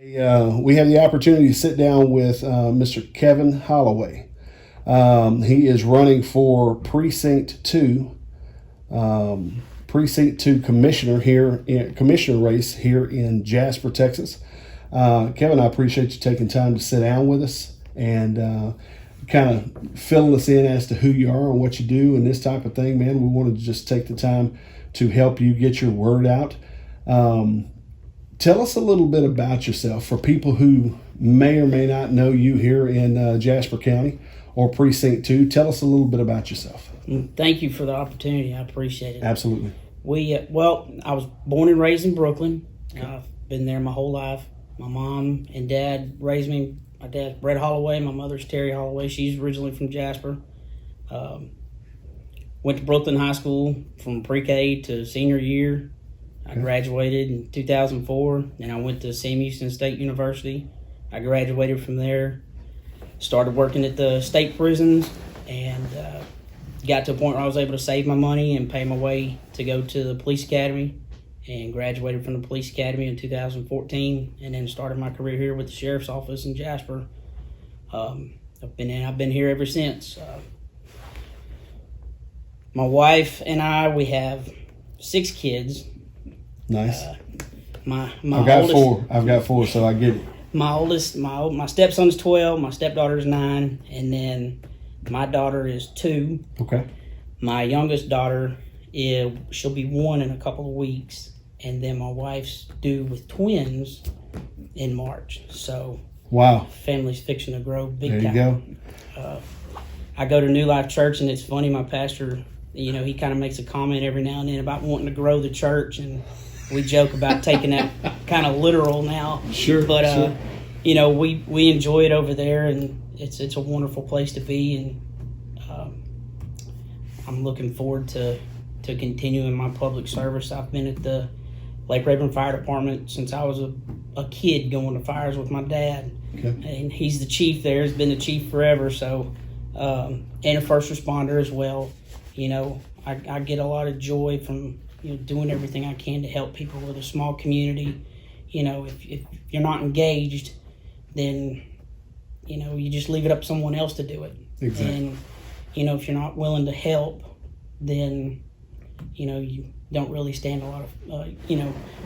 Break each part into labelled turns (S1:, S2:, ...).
S1: We have the opportunity to sit down with Mr. Kevin Holloway. He is running for Precinct 2, commissioner race here in Jasper, Texas. Kevin, I appreciate you taking time to sit down with us and kind of filling us in as to who you are and what you do and this type of thing, man. We wanted to just take the time to help you get your word out. Tell us a little bit about yourself for people who may or may not know you here in Jasper County or Precinct 2. Tell us a little bit about yourself.
S2: Thank you for the opportunity. I appreciate it.
S1: Absolutely.
S2: I was born and raised in Brooklyn. Okay. I've been there my whole life. My mom and dad raised me. My dad's Brett Holloway. My mother's Terry Holloway. She's originally from Jasper. Went to Brooklyn High School from pre-K to senior year. I graduated in 2004, and I went to Sam Houston State University. I graduated from there, started working at the state prisons, and got to a point where I was able to save my money and pay my way to go to the police academy, and graduated from the police academy in 2014, and then started my career here with the sheriff's office in Jasper. I've been here ever since. My wife and I, we have 6 kids.
S1: Nice.
S2: I've
S1: got four, so I get it.
S2: My stepson's 12, my stepdaughter's 9, and then my daughter is 2.
S1: Okay.
S2: My youngest daughter she'll be 1 in a couple of weeks, and then my wife's due with twins in March. So
S1: wow,
S2: family's fixing to grow big time.
S1: There you
S2: go. I go to New Life Church, and it's funny. My pastor, he kind of makes a comment every now and then about wanting to grow the church, and we joke about taking that kind of literal now.
S1: Sure.
S2: But
S1: sure.
S2: We enjoy it over there, and it's a wonderful place to be, and I'm looking forward to continuing my public service. I've been at the Lake Rayburn Fire Department since I was a kid, going to fires with my dad.
S1: Okay.
S2: And he's the chief there. He's been the chief forever. So, and a first responder as well. I get a lot of joy from doing everything I can to help people with a small community. If you're not engaged, then you just leave it up to someone else to do it.
S1: Exactly.
S2: And if you're not willing to help, then you don't really stand a lot of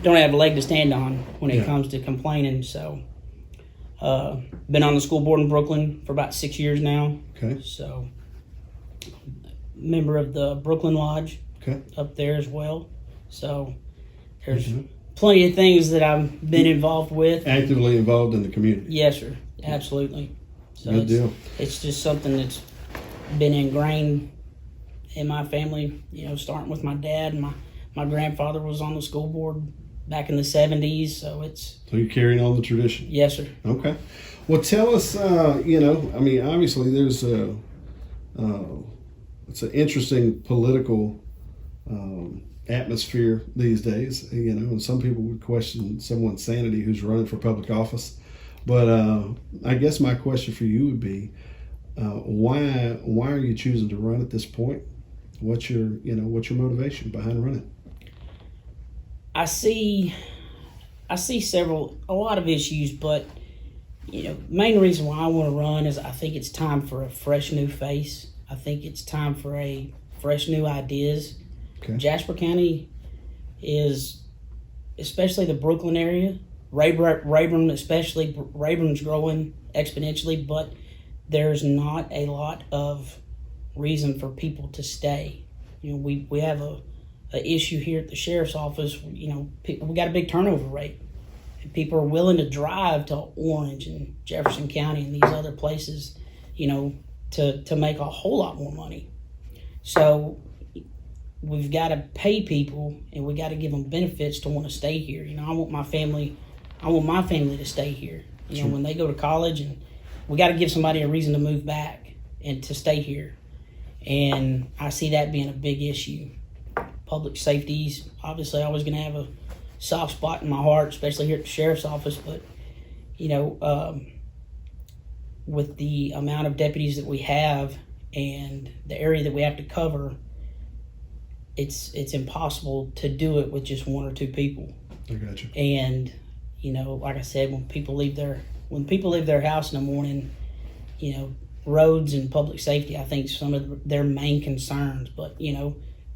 S2: don't have a leg to stand on when it comes to complaining. So been on the school board in Brooklyn for about 6 years now.
S1: Okay.
S2: So member of the Brooklyn Lodge.
S1: Okay.
S2: Up there as well. So there's plenty of things that I've been involved with.
S1: Actively involved in the community.
S2: Yes, sir. Absolutely. So
S1: good deal.
S2: It's just something that's been ingrained in my family, starting with my dad. My grandfather was on the school board back in the 70s, so
S1: you're carrying on the tradition?
S2: Yes, sir.
S1: Okay. Well, tell us, obviously there's it's an interesting political atmosphere these days, and some people would question someone's sanity who's running for public office. But I guess my question for you would be, why are you choosing to run at this point? What's your motivation behind running?
S2: I see a lot of issues, but main reason why I want to run is I think it's time for a fresh new face. I think it's time for a fresh new ideas.
S1: Okay.
S2: Jasper County is, especially the Brooklyn area, Rayburn especially, Rayburn's growing exponentially, but there's not a lot of reason for people to stay. We have a issue here at the sheriff's office. We got a big turnover rate. And people are willing to drive to Orange and Jefferson County and these other places, to make a whole lot more money. So we've got to pay people, and we got to give them benefits to want to stay here. I want my family to stay here.
S1: Sure.
S2: When they go to college, and we got to give somebody a reason to move back and to stay here. And I see that being a big issue. Public safety's obviously always going to have a soft spot in my heart, especially here at the sheriff's office. But, with the amount of deputies that we have and the area that we have to cover, it's impossible to do it with just 1 or 2 people.
S1: I got you.
S2: And, Like I said, when people leave their house in the morning, roads and public safety, I think some of their main concerns. But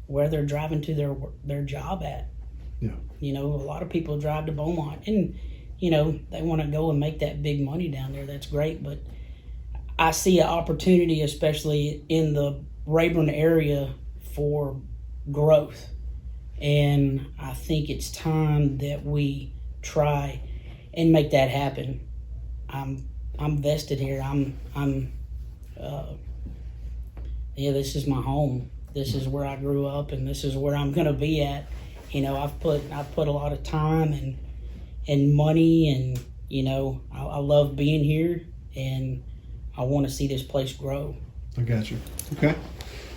S2: where they're driving to their job at.
S1: Yeah.
S2: A lot of people drive to Beaumont, and they want to go and make that big money down there. That's great, but I see an opportunity, especially in the Rayburn area, for growth, and I think it's time that we try and make that happen. I'm vested here. This is my home. This is where I grew up, and this is where I'm gonna be at. I've put a lot of time and money, and I love being here, and I want to see this place grow.
S1: I got you. Okay.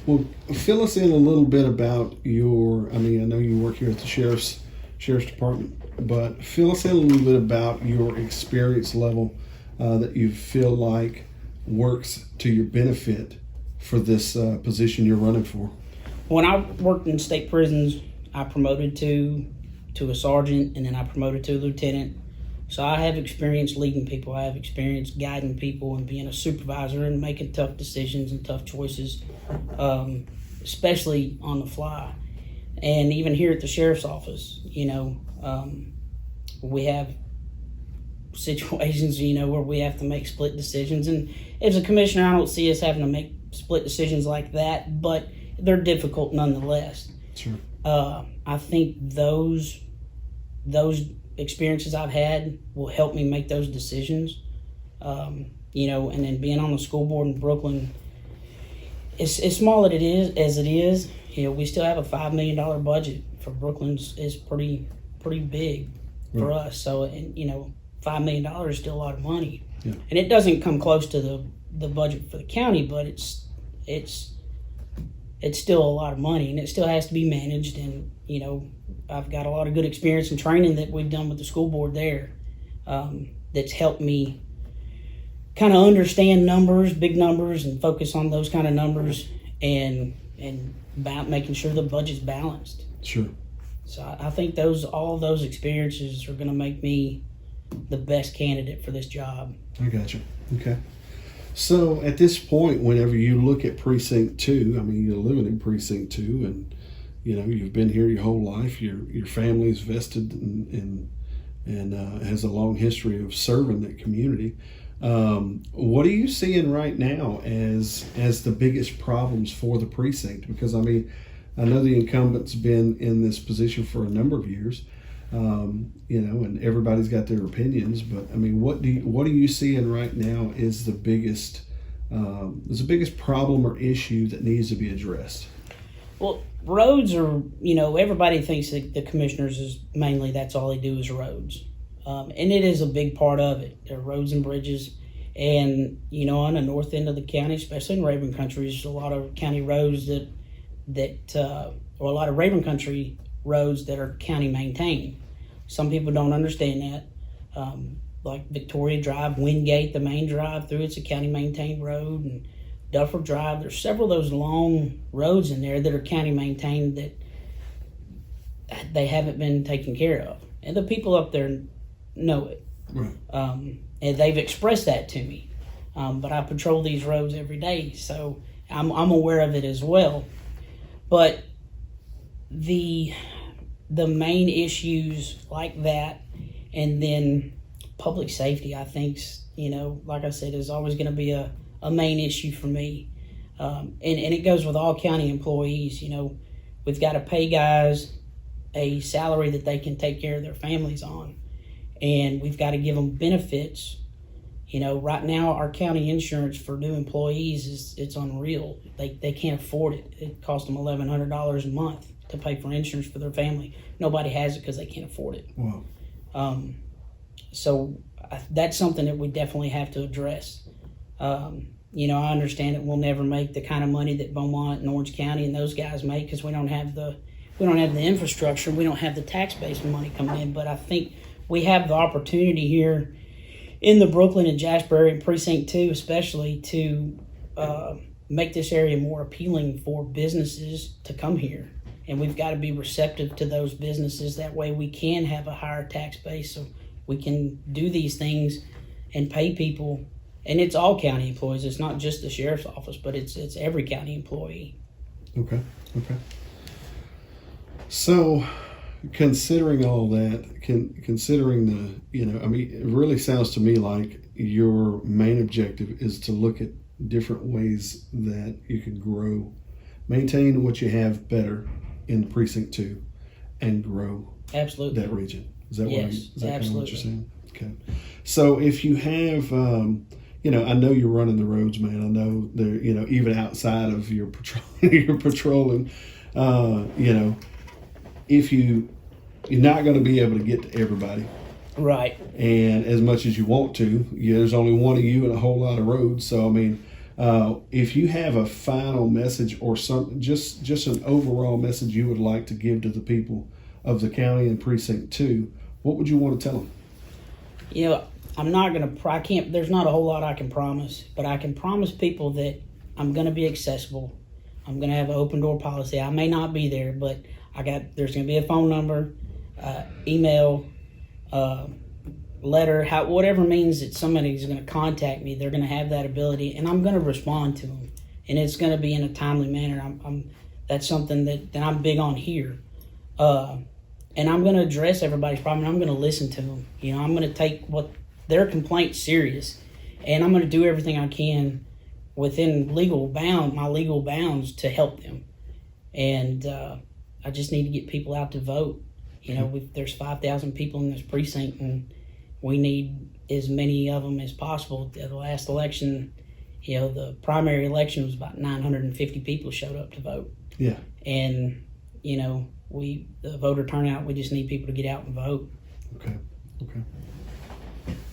S1: Well, fill us in a little bit about I know you work here at the Sheriff's Department, but fill us in a little bit about your experience level that you feel like works to your benefit for this position you're running for.
S2: When I worked in state prisons, I promoted to a sergeant, and then I promoted to a lieutenant. So I have experience leading people. I have experience guiding people and being a supervisor and making tough decisions and tough choices, especially on the fly. And even here at the sheriff's office, we have situations, where we have to make split decisions. And as a commissioner, I don't see us having to make split decisions like that, but they're difficult nonetheless.
S1: Sure.
S2: I think those experiences I've had will help me make those decisions. And then being on the school board in Brooklyn, as small as it is, we still have a $5 million budget for Brooklyn. Is pretty big for us. So, and $5 million is still a lot of money,
S1: yeah.
S2: And it doesn't come close to the budget for the county, but it's still a lot of money, and it still has to be managed. And I've got a lot of good experience and training that we've done with the school board there, that's helped me kind of understand numbers, big numbers, and focus on those kind of numbers, and making sure the budget's balanced.
S1: Sure.
S2: So I think all those experiences are going to make me the best candidate for this job.
S1: I got you. Okay. So at this point, whenever you look at Precinct 2, you're living in Precinct 2, and you've been here your whole life. Your family's vested and has a long history of serving that community. What are you seeing right now as the biggest problems for the precinct? Because I know the incumbent's been in this position for a number of years, and everybody's got their opinions. But what are you seeing right now is the biggest problem or issue that needs to be addressed?
S2: Well, roads are, everybody thinks that the commissioners that's all they do is roads. And it is a big part of it. There are roads and bridges. And, on the north end of the county, especially in Rayburn Country, there's a lot of county roads or a lot of Rayburn Country roads that are county maintained. Some people don't understand that. Like Victoria Drive, Wingate, the main drive through, it's a county maintained road. And Duffer Drive, there's several of those long roads in there that are county maintained that they haven't been taken care of. And the people up there know it.
S1: Right.
S2: And they've expressed that to me. But I patrol these roads every day, so I'm aware of it as well. But the main issues like that, and then public safety, I think, like I said, is always going to be a main issue for me. And it goes with all county employees. We've got to pay guys a salary that they can take care of their families on. And we've got to give them benefits. Right now our county insurance for new employees it's unreal. They can't afford it. It costs them $1,100 a month to pay for insurance for their family. Nobody has it because they can't afford it.
S1: Wow.
S2: So that's something that we definitely have to address. I understand that we'll never make the kind of money that Beaumont and Orange County and those guys make because we don't have the infrastructure. We don't have the tax base money coming in. But I think we have the opportunity here in the Brooklyn and Jasper area, Precinct 2 especially, to make this area more appealing for businesses to come here. And we've got to be receptive to those businesses. That way we can have a higher tax base, so we can do these things and pay people. And it's all county employees. It's not just the sheriff's office, but it's every county employee.
S1: Okay. So, considering all that, considering it really sounds to me like your main objective is to look at different ways that you can grow, maintain what you have better in Precinct 2, and grow
S2: Absolutely
S1: that region. Is that
S2: yes,
S1: is that kind of what you're saying? Okay. So if you have, I know you're running the roads, man. I know they're, even outside of your patrolling, if you're not going to be able to get to everybody.
S2: Right.
S1: And as much as you want to, there's only one of you and a whole lot of roads. So, I mean, if you have a final message or something, just an overall message you would like to give to the people of the county and Precinct 2, what would you want to tell them?
S2: I'm not going to, there's not a whole lot I can promise, but I can promise people that I'm going to be accessible. I'm going to have an open door policy. I may not be there, but there's going to be a phone number, email, letter, whatever means that somebody's going to contact me, they're going to have that ability, and I'm going to respond to them, and it's going to be in a timely manner. That's something that I'm big on here, and I'm going to address everybody's problem, and I'm going to listen to them. I'm going to take their complaint serious, and I'm going to do everything I can within my legal bounds to help them, and I just need to get people out to vote. There's 5,000 people in this precinct, and we need as many of them as possible. The last election, the primary election was about 950 people showed up to vote.
S1: Yeah.
S2: And, the voter turnout, we just need people to get out and vote.
S1: Okay.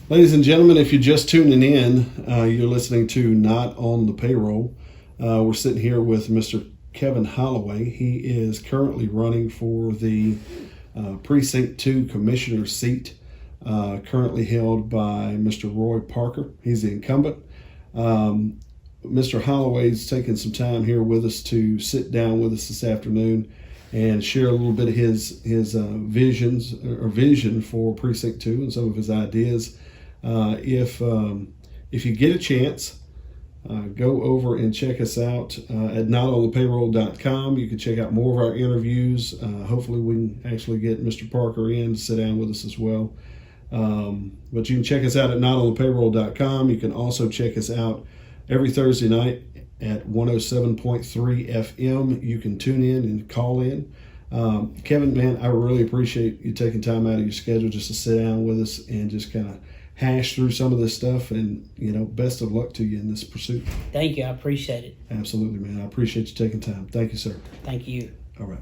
S1: Ladies and gentlemen, if you're just tuning in, you're listening to Not on the Payroll. We're sitting here with Mr. Kevin Holloway. He is currently running for the Precinct 2 Commissioner seat, currently held by Mr. Roy Parker. He's the incumbent. Mr. Holloway's taking some time here with us to sit down with us this afternoon and share a little bit of his vision for Precinct 2 and some of his ideas. If you get a chance, go over and check us out at notonthepayroll.com. You can check out more of our interviews. Hopefully we can actually get Mr. Parker in to sit down with us as well. But you can check us out at notonthepayroll.com. You can also check us out every Thursday night at 107.3 FM. You can tune in and call in. Kevin, man, I really appreciate you taking time out of your schedule just to sit down with us and just kind of hash through some of this stuff, and best of luck to you in this pursuit.
S2: Thank you. I appreciate it.
S1: Absolutely, man. I appreciate you taking time. Thank you, sir.
S2: Thank you.
S1: All right.